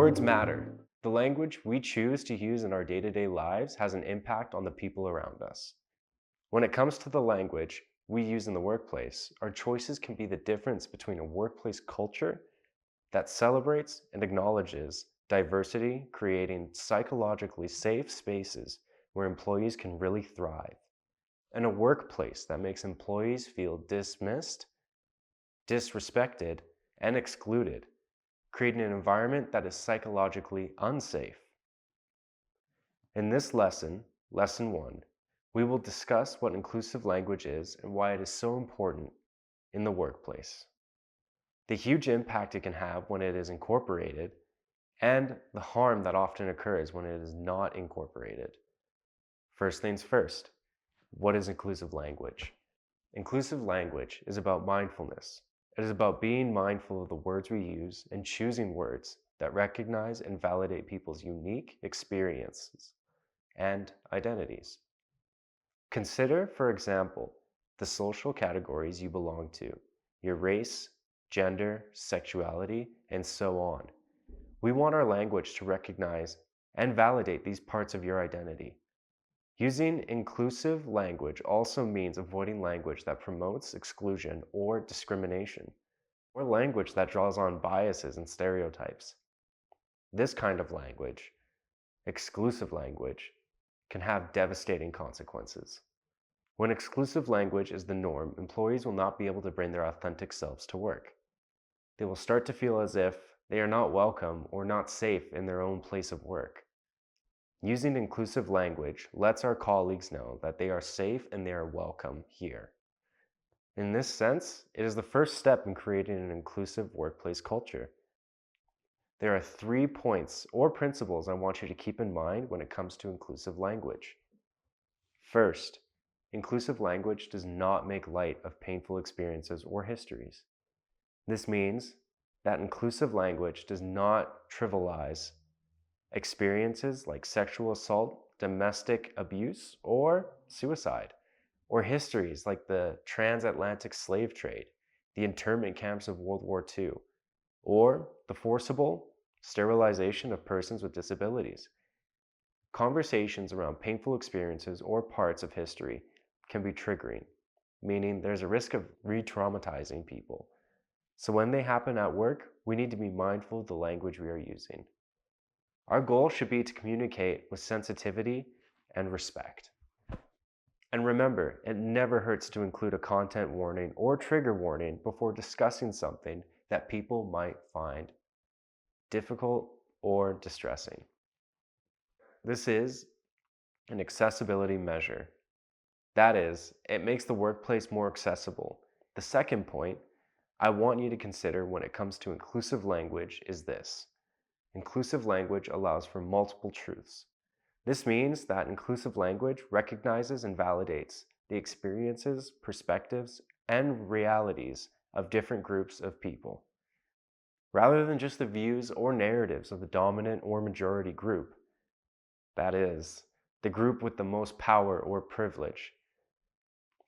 Words matter. The language we choose to use in our day-to-day lives has an impact on the people around us. When it comes to the language we use in the workplace, our choices can be the difference between a workplace culture that celebrates and acknowledges diversity, creating psychologically safe spaces where employees can really thrive, and a workplace that makes employees feel dismissed, disrespected, and excluded, creating an environment that is psychologically unsafe. In this lesson, Lesson 1, we will discuss what inclusive language is and why it is so important in the workplace, the huge impact it can have when it is incorporated, and the harm that often occurs when it is not incorporated. First things first, what is inclusive language? Inclusive language is about mindfulness. It is about being mindful of the words we use and choosing words that recognize and validate people's unique experiences and identities. Consider, for example, the social categories you belong to, your race, gender, sexuality, and so on. We want our language to recognize and validate these parts of your identity. Using inclusive language also means avoiding language that promotes exclusion or discrimination, or language that draws on biases and stereotypes. This kind of language, exclusive language, can have devastating consequences. When exclusive language is the norm, employees will not be able to bring their authentic selves to work. They will start to feel as if they are not welcome or not safe in their own place of work. Using inclusive language lets our colleagues know that they are safe and they are welcome here. In this sense, it is the first step in creating an inclusive workplace culture. There are 3 points or principles I want you to keep in mind when it comes to inclusive language. First, inclusive language does not make light of painful experiences or histories. This means that inclusive language does not trivialize experiences like sexual assault, domestic abuse, or suicide, or histories like the transatlantic slave trade, the internment camps of World War II, or the forcible sterilization of persons with disabilities. Conversations around painful experiences or parts of history can be triggering, meaning there's a risk of re-traumatizing people. So when they happen at work, we need to be mindful of the language we are using. Our goal should be to communicate with sensitivity and respect. And remember, it never hurts to include a content warning or trigger warning before discussing something that people might find difficult or distressing. This is an accessibility measure. That is, it makes the workplace more accessible. The second point I want you to consider when it comes to inclusive language is this. Inclusive language allows for multiple truths. This means that inclusive language recognizes and validates the experiences, perspectives, and realities of different groups of people, rather than just the views or narratives of the dominant or majority group. That is, the group with the most power or privilege.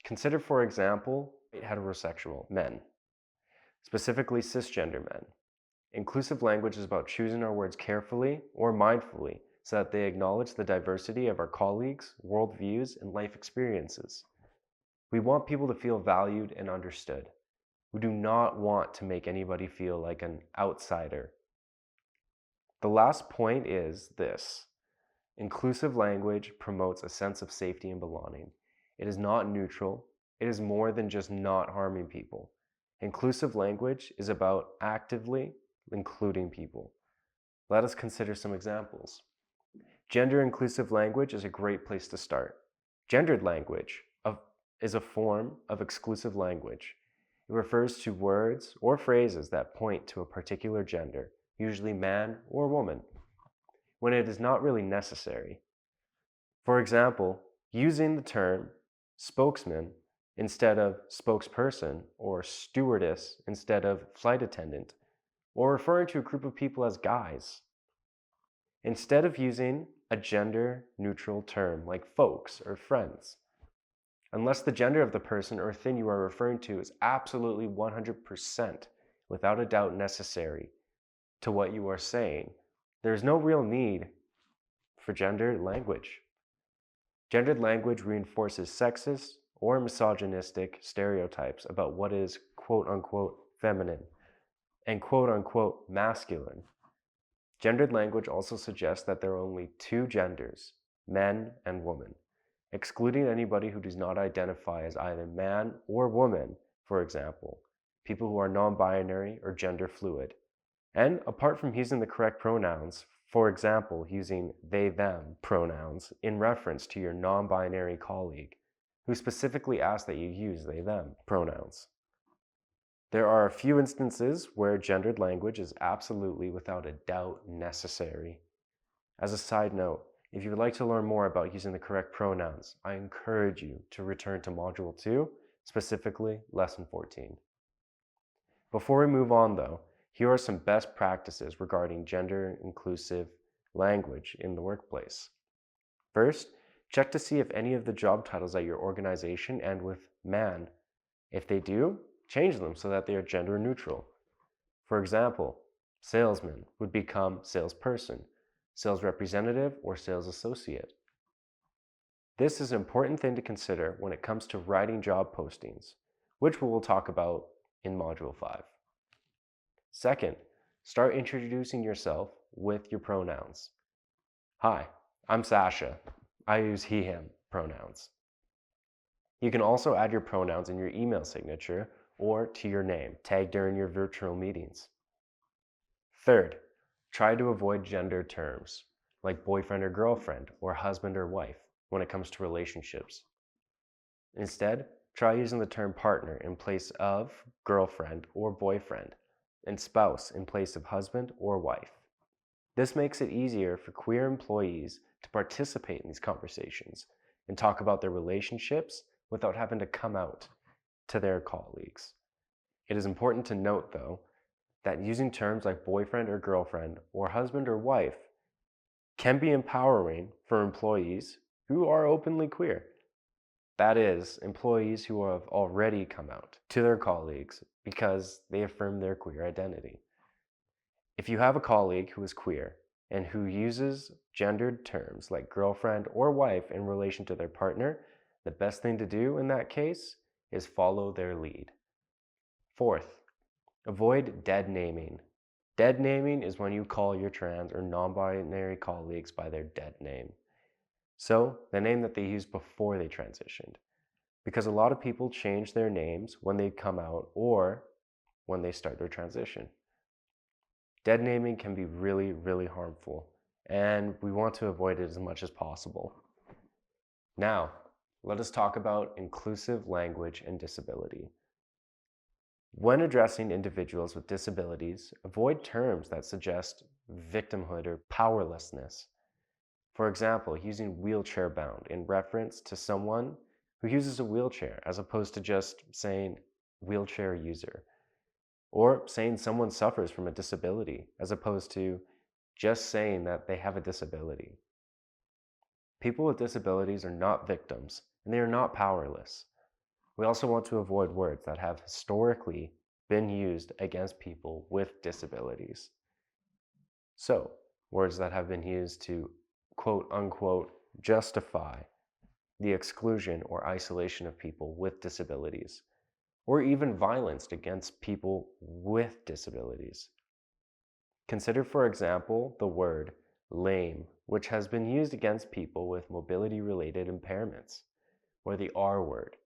Consider, for example, heterosexual men, specifically cisgender men. Inclusive language is about choosing our words carefully or mindfully so that they acknowledge the diversity of our colleagues, worldviews, and life experiences. We want people to feel valued and understood. We do not want to make anybody feel like an outsider. The last point is this. Inclusive language promotes a sense of safety and belonging. It is not neutral. It is more than just not harming people. Inclusive language is about actively including people. Let us consider some examples. Gender-inclusive language is a great place to start. Gendered language is a form of exclusive language. It refers to words or phrases that point to a particular gender, usually man or woman, when it is not really necessary. For example, using the term spokesman instead of spokesperson or stewardess instead of flight attendant, or referring to a group of people as guys. Instead of using a gender-neutral term like folks or friends, unless the gender of the person or thing you are referring to is absolutely 100% without a doubt necessary to what you are saying, There's no real need for gendered language. Gendered language reinforces sexist or misogynistic stereotypes about what is quote unquote feminine and quote unquote masculine. Gendered language also suggests that there are only two genders, men and women, excluding anybody who does not identify as either man or woman, for example, people who are non binary or gender fluid. And apart from using the correct pronouns, for example, using they, them pronouns in reference to your non binary colleague who specifically asked that you use they, them pronouns. There are a few instances where gendered language is absolutely without a doubt necessary. As a side note, if you would like to learn more about using the correct pronouns, I encourage you to return to Module 2, specifically Lesson 14. Before we move on though, here are some best practices regarding gender-inclusive language in the workplace. First, check to see if any of the job titles at your organization end with man. If they do, change them so that they are gender neutral. For example, salesman would become salesperson, sales representative, or sales associate. This is an important thing to consider when it comes to writing job postings, which we will talk about in Module 5. Second, start introducing yourself with your pronouns. Hi, I'm Sascha. I use he, him pronouns. You can also add your pronouns in your email signature or to your name, tagged during your virtual meetings. Third, try to avoid gender terms like boyfriend or girlfriend or husband or wife when it comes to relationships. Instead, try using the term partner in place of girlfriend or boyfriend and spouse in place of husband or wife. This makes it easier for queer employees to participate in these conversations and talk about their relationships without having to come out to their colleagues. It is important to note, though, that using terms like boyfriend or girlfriend or husband or wife can be empowering for employees who are openly queer. That is, employees who have already come out to their colleagues because they affirm their queer identity. If you have a colleague who is queer and who uses gendered terms like girlfriend or wife in relation to their partner, the best thing to do in that case is follow their lead. Fourth, avoid dead naming. Dead naming is when you call your trans or non-binary colleagues by their dead name. So, the name that they used before they transitioned. Because a lot of people change their names when they come out or when they start their transition. Dead naming can be really, really harmful, and we want to avoid it as much as possible. Now, let us talk about inclusive language and disability. When addressing individuals with disabilities, avoid terms that suggest victimhood or powerlessness. For example, using wheelchair bound in reference to someone who uses a wheelchair as opposed to just saying wheelchair user. Or saying someone suffers from a disability as opposed to just saying that they have a disability. People with disabilities are not victims and they are not powerless. We also want to avoid words that have historically been used against people with disabilities. So, words that have been used to quote unquote justify the exclusion or isolation of people with disabilities, or even violence against people with disabilities. Consider, for example, the word lame, which has been used against people with mobility-related impairments, or the R word,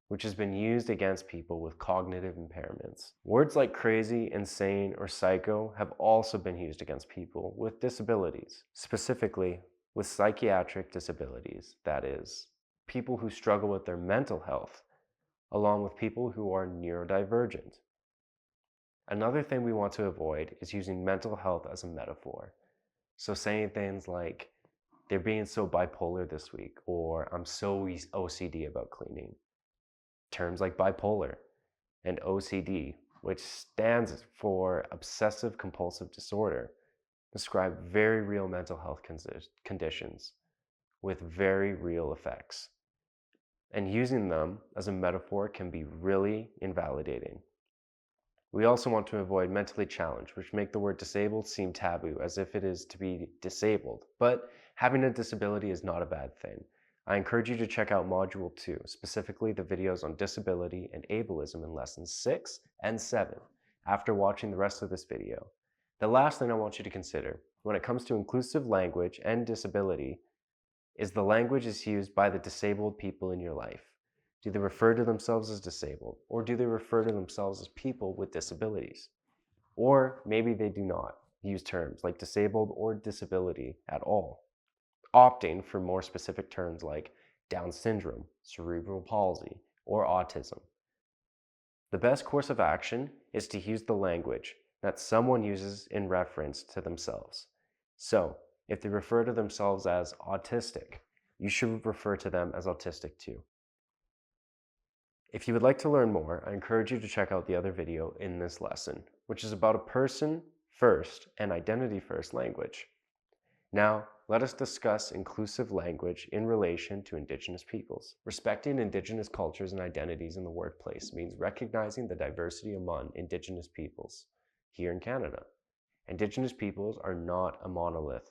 which has been used against people with cognitive impairments. Words like crazy, insane, or psycho have also been used against people with disabilities, specifically with psychiatric disabilities, that is, people who struggle with their mental health, along with people who are neurodivergent. Another thing we want to avoid is using mental health as a metaphor. So saying things like, they're being so bipolar this week, or I'm so OCD about cleaning. Terms like bipolar and OCD, which stands for obsessive compulsive disorder, describe very real mental health conditions with very real effects. And using them as a metaphor can be really invalidating. We also want to avoid mentally challenged, which make the word disabled seem taboo, as if it is to be disabled. But having a disability is not a bad thing. I encourage you to check out Module 2, specifically the videos on disability and ableism in Lessons 6 and 7, after watching the rest of this video. The last thing I want you to consider, when it comes to inclusive language and disability, is the language is used by the disabled people in your life. Do they refer to themselves as disabled, or do they refer to themselves as people with disabilities? Or maybe they do not use terms like disabled or disability at all, opting for more specific terms like Down syndrome, cerebral palsy, or autism. The best course of action is to use the language that someone uses in reference to themselves. So, if they refer to themselves as autistic, you should refer to them as autistic too. If you would like to learn more, I encourage you to check out the other video in this lesson, which is about a person first and identity first language. Now, let us discuss inclusive language in relation to Indigenous peoples. Respecting Indigenous cultures and identities in the workplace means recognizing the diversity among Indigenous peoples here in Canada. Indigenous peoples are not a monolith.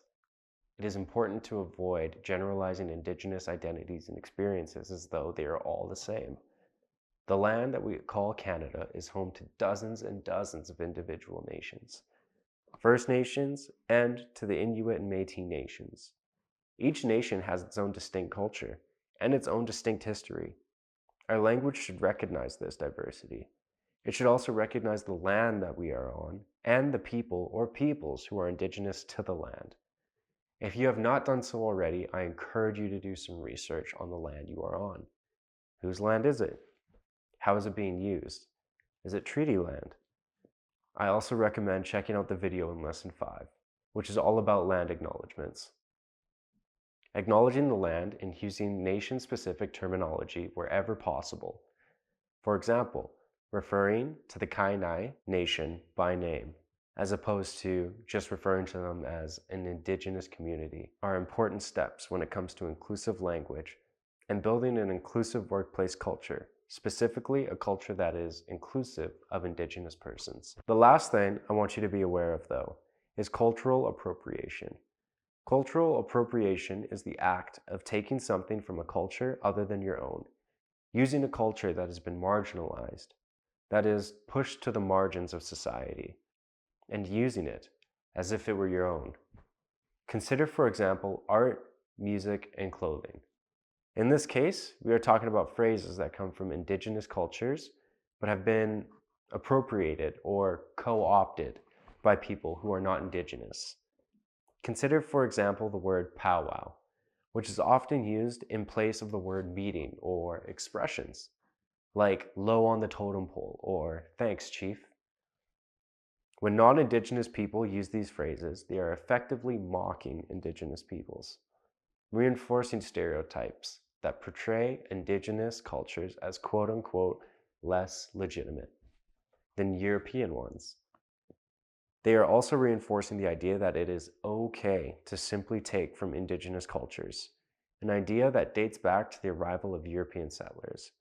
It is important to avoid generalizing Indigenous identities and experiences as though they are all the same. The land that we call Canada is home to dozens and dozens of individual nations, First Nations, and to the Inuit and Métis nations. Each nation has its own distinct culture and its own distinct history. Our language should recognize this diversity. It should also recognize the land that we are on and the people or peoples who are Indigenous to the land. If you have not done so already, I encourage you to do some research on the land you are on. Whose land is it? How is it being used? Is it treaty land? I also recommend checking out the video in Lesson 5, which is all about land acknowledgements. Acknowledging the land and using nation-specific terminology wherever possible. For example, referring to the Kainai Nation by name, as opposed to just referring to them as an Indigenous community, are important steps when it comes to inclusive language and building an inclusive workplace culture, specifically a culture that is inclusive of Indigenous persons. The last thing I want you to be aware of, though, is cultural appropriation. Cultural appropriation is the act of taking something from a culture other than your own, using a culture that has been marginalized, that is pushed to the margins of society, and using it as if it were your own. Consider, for example, art, music, and clothing. In this case, we are talking about phrases that come from Indigenous cultures, but have been appropriated or co-opted by people who are not Indigenous. Consider, for example, the word powwow, which is often used in place of the word meeting or expressions, like low on the totem pole or thanks, chief. When non-Indigenous people use these phrases, they are effectively mocking Indigenous peoples, reinforcing stereotypes that portray Indigenous cultures as quote-unquote less legitimate than European ones. They are also reinforcing the idea that it is okay to simply take from Indigenous cultures, an idea that dates back to the arrival of European settlers.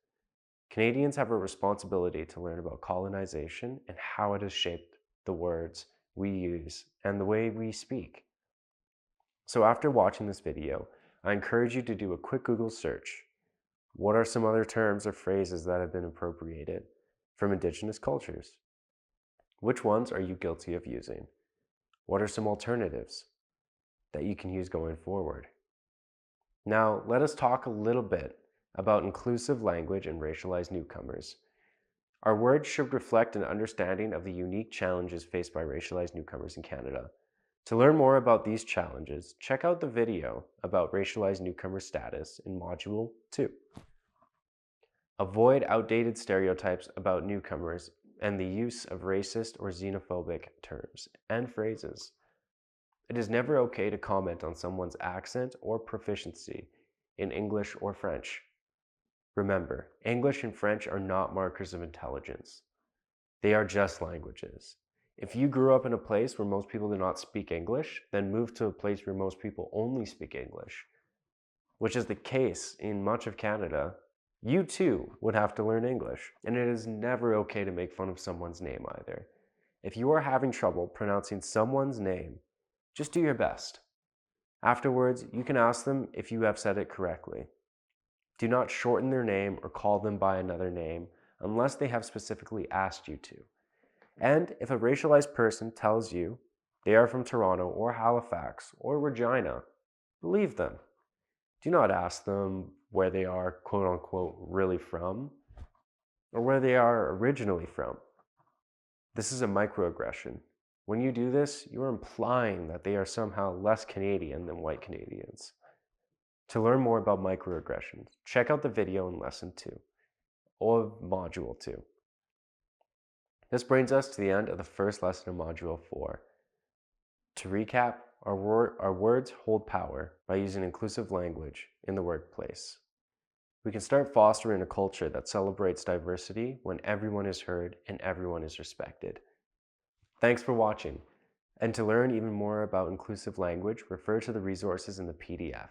Canadians have a responsibility to learn about colonization and how it has shaped the words we use and the way we speak. So after watching this video, I encourage you to do a quick Google search. What are some other terms or phrases that have been appropriated from Indigenous cultures? Which ones are you guilty of using? What are some alternatives that you can use going forward? Now, let us talk a little bit about inclusive language and racialized newcomers. Our words should reflect an understanding of the unique challenges faced by racialized newcomers in Canada. To learn more about these challenges, check out the video about racialized newcomer status in Module 2. Avoid outdated stereotypes about newcomers and the use of racist or xenophobic terms and phrases. It is never okay to comment on someone's accent or proficiency in English or French. Remember, English and French are not markers of intelligence. They are just languages. If you grew up in a place where most people do not speak English, then move to a place where most people only speak English, which is the case in much of Canada. You too would have to learn English, and it is never okay to make fun of someone's name either. If you are having trouble pronouncing someone's name, just do your best. Afterwards, you can ask them if you have said it correctly. Do not shorten their name or call them by another name unless they have specifically asked you to. And if a racialized person tells you they are from Toronto or Halifax or Regina, believe them. Do not ask them where they are quote unquote really from or where they are originally from. This is a microaggression. When you do this, you are implying that they are somehow less Canadian than white Canadians. To learn more about microaggressions, check out the video in Lesson 2 or Module 2. This brings us to the end of the first lesson of Module 4. To recap, our words hold power by using inclusive language in the workplace. We can start fostering a culture that celebrates diversity when everyone is heard and everyone is respected. Thanks for watching. And to learn even more about inclusive language, refer to the resources in the PDF.